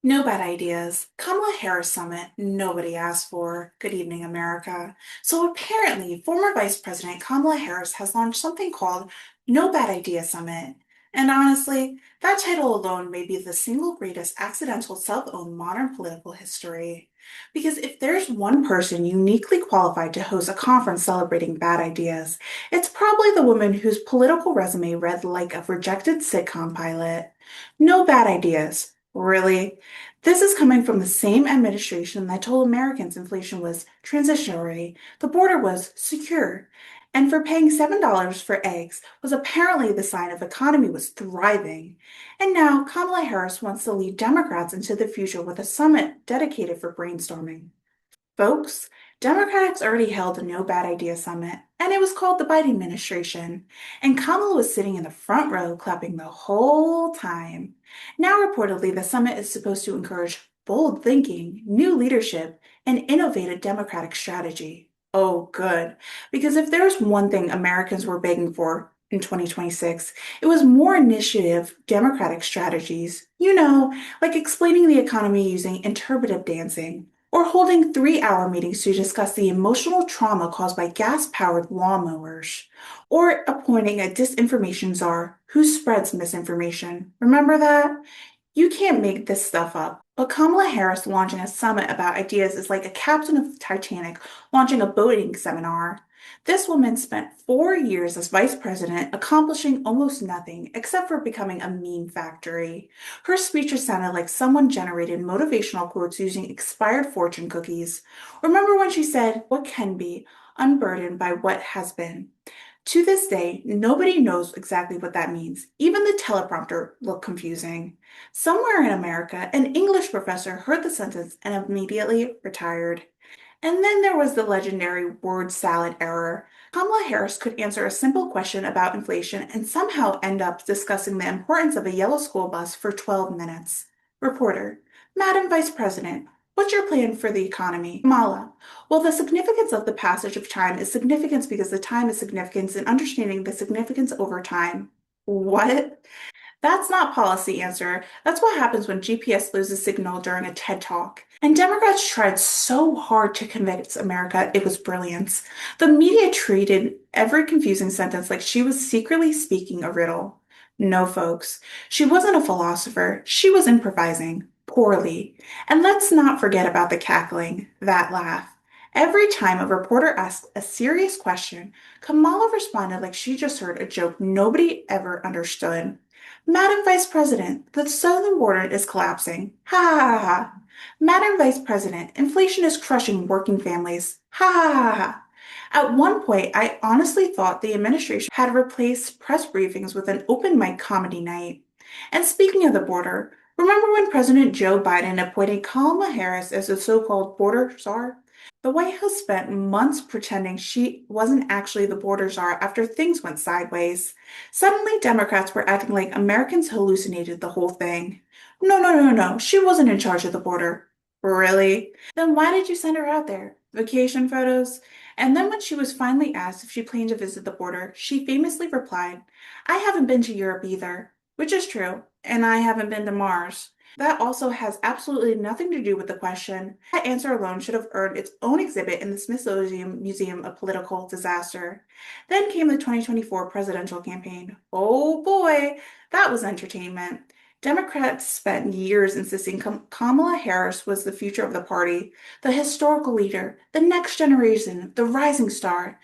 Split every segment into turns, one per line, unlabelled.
No bad ideas. Kamala Harris Summit, nobody asked for. Good evening, America. So apparently, former Vice President Kamala Harris has launched something called No Bad Idea Summit. And honestly, that title alone may be the single greatest accidental self-owned modern political history. Because if there's one person uniquely qualified to host a conference celebrating bad ideas, it's probably the woman whose political resume read like a rejected sitcom pilot. No bad ideas. Really? This is coming from the same administration that told Americans inflation was transitory, the border was secure, and for paying $7 for eggs was apparently the sign of economy was thriving. And now Kamala Harris wants to lead Democrats into the future with a summit dedicated for brainstorming. Folks, Democrats already held a No Bad Idea Summit, and it was called the Biden administration. And Kamala was sitting in the front row clapping the whole time. Now, reportedly, the summit is supposed to encourage bold thinking, new leadership, and innovative Democratic strategy. Oh, good. Because if there's one thing Americans were begging for in 2026, it was more initiative Democratic strategies. Like explaining the economy using interpretive dancing or holding 3-hour meetings to discuss the emotional trauma caused by gas-powered lawnmowers, or appointing a disinformation czar who spreads misinformation. Remember that? You can't make this stuff up. But Kamala Harris launching a summit about ideas is like a captain of the Titanic launching a boating seminar. This woman spent 4 years as vice president, accomplishing almost nothing except for becoming a meme factory. Her speeches sounded like someone generated motivational quotes using expired fortune cookies. Remember when she said, "What can be, unburdened by what has been?" To this day, nobody knows exactly what that means. Even the teleprompter looked confusing. Somewhere in America, an English professor heard the sentence and immediately retired. And then there was the legendary word salad error. Kamala Harris could answer a simple question about inflation and somehow end up discussing the importance of a yellow school bus for 12 minutes. Reporter, Madam Vice President, what's your plan for the economy? Kamala, well, the significance of the passage of time is significance because the time is significance and understanding the significance over time. What? That's not policy answer. That's what happens when GPS loses signal during a TED Talk. And Democrats tried so hard to convince America it was brilliance. The media treated every confusing sentence like she was secretly speaking a riddle. No, folks, she wasn't a philosopher. She was improvising poorly. And let's not forget about the cackling, that laugh. Every time a reporter asked a serious question, Kamala responded like she just heard a joke nobody ever understood. Madam Vice President, the southern border is collapsing. Ha ha ha ha. Madam Vice President, inflation is crushing working families. Ha ha ha ha. At one point, I honestly thought the administration had replaced press briefings with an open mic comedy night. And speaking of the border, remember when President Joe Biden appointed Kamala Harris as the so-called border czar? The White House spent months pretending she wasn't actually the border czar after things went sideways. Suddenly, Democrats were acting like Americans hallucinated the whole thing. No, no, no, no, she wasn't in charge of the border. Really? Then why did you send her out there? Vacation photos? And then when she was finally asked if she planned to visit the border, she famously replied, "I haven't been to Europe either," which is true, and I haven't been to Mars. That also has absolutely nothing to do with the question. That answer alone should have earned its own exhibit in the Smithsonian Museum of Political Disaster. Then came the 2024 presidential campaign. Oh boy, that was entertainment. Democrats spent years insisting Kamala Harris was the future of the party, the historical leader, the next generation, the rising star.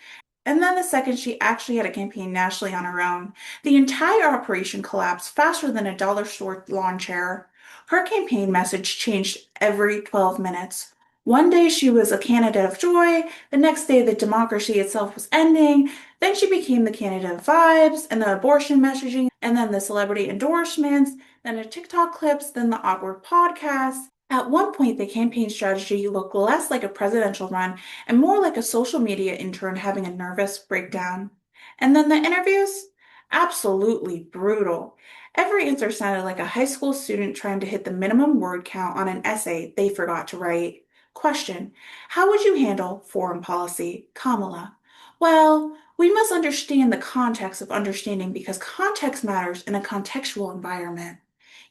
And then the second she actually had a campaign nationally on her own, the entire operation collapsed faster than a dollar store lawn chair. Her campaign message changed every 12 minutes. One day she was a candidate of joy, the next day the democracy itself was ending, then she became the candidate of vibes and the abortion messaging, and then the celebrity endorsements, then the TikTok clips, then the awkward podcast. At one point, the campaign strategy looked less like a presidential run and more like a social media intern having a nervous breakdown. And then the interviews? Absolutely brutal. Every answer sounded like a high school student trying to hit the minimum word count on an essay they forgot to write. Question: how would you handle foreign policy, Kamala? Well, we must understand the context of understanding because context matters in a contextual environment.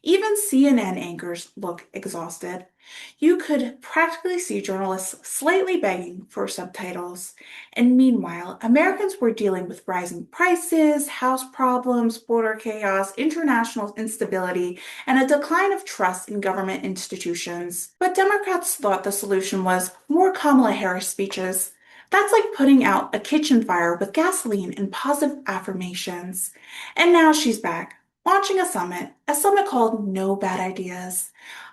Even CNN anchors look exhausted. You could practically see journalists slightly begging for subtitles. And meanwhile, Americans were dealing with rising prices, house problems, border chaos, international instability, and a decline of trust in government institutions. But Democrats thought the solution was more Kamala Harris speeches. That's like putting out a kitchen fire with gasoline and positive affirmations. And now she's back, launching a summit called No Bad Ideas.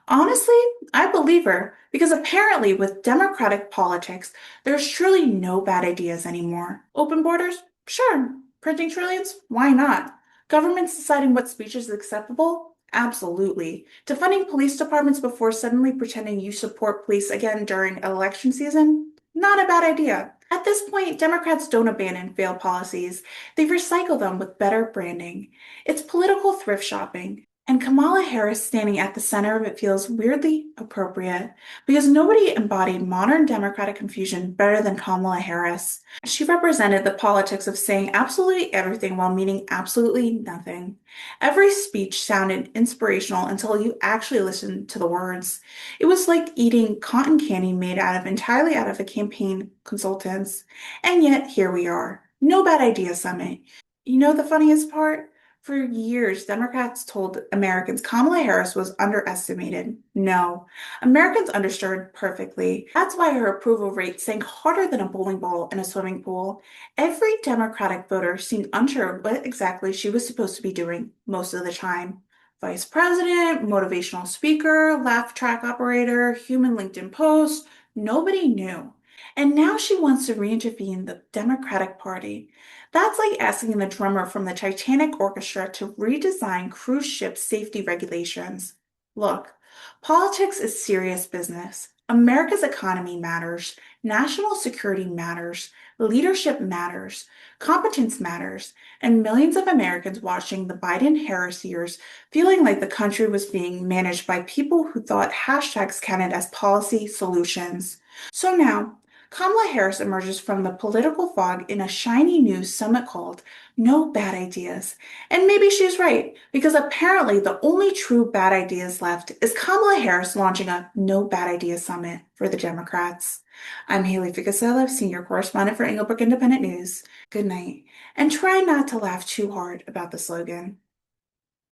Honestly, I believe her because apparently, with democratic politics, there's truly no bad ideas anymore. Open borders? Sure. Printing trillions? Why not? Governments deciding what speech is acceptable? Absolutely. Defunding police departments before suddenly pretending you support police again during election season? Not a bad idea. At this point, Democrats don't abandon failed policies, they recycle them with better branding. It's political thrift shopping. And Kamala Harris standing at the center of it feels weirdly appropriate because nobody embodied modern Democratic confusion better than Kamala Harris. She represented the politics of saying absolutely everything while meaning absolutely nothing. Every speech sounded inspirational until you actually listened to the words. It was like eating cotton candy made entirely out of a campaign consultants. And yet here we are. No bad idea summit. You know the funniest part? For years, Democrats told Americans Kamala Harris was underestimated. No, Americans understood perfectly. That's why her approval rate sank harder than a bowling ball in a swimming pool. Every Democratic voter seemed unsure what exactly she was supposed to be doing most of the time. Vice President, motivational speaker, laugh track operator, human LinkedIn post, nobody knew. And now she wants to reintervene the Democratic Party. That's like asking the drummer from the Titanic Orchestra to redesign cruise ship safety regulations. Look, politics is serious business. America's economy matters, national security matters, leadership matters, competence matters, and millions of Americans watching the Biden-Harris years feeling like the country was being managed by people who thought hashtags counted as policy solutions. So now, Kamala Harris emerges from the political fog in a shiny new summit called No Bad Ideas. And maybe she's right, because apparently the only true bad ideas left is Kamala Harris launching a No Bad Ideas Summit for the Democrats. I'm Haylee Ficuciello, Senior Correspondent for Englebrook Independent News. Good night, and try not to laugh too hard about the slogan.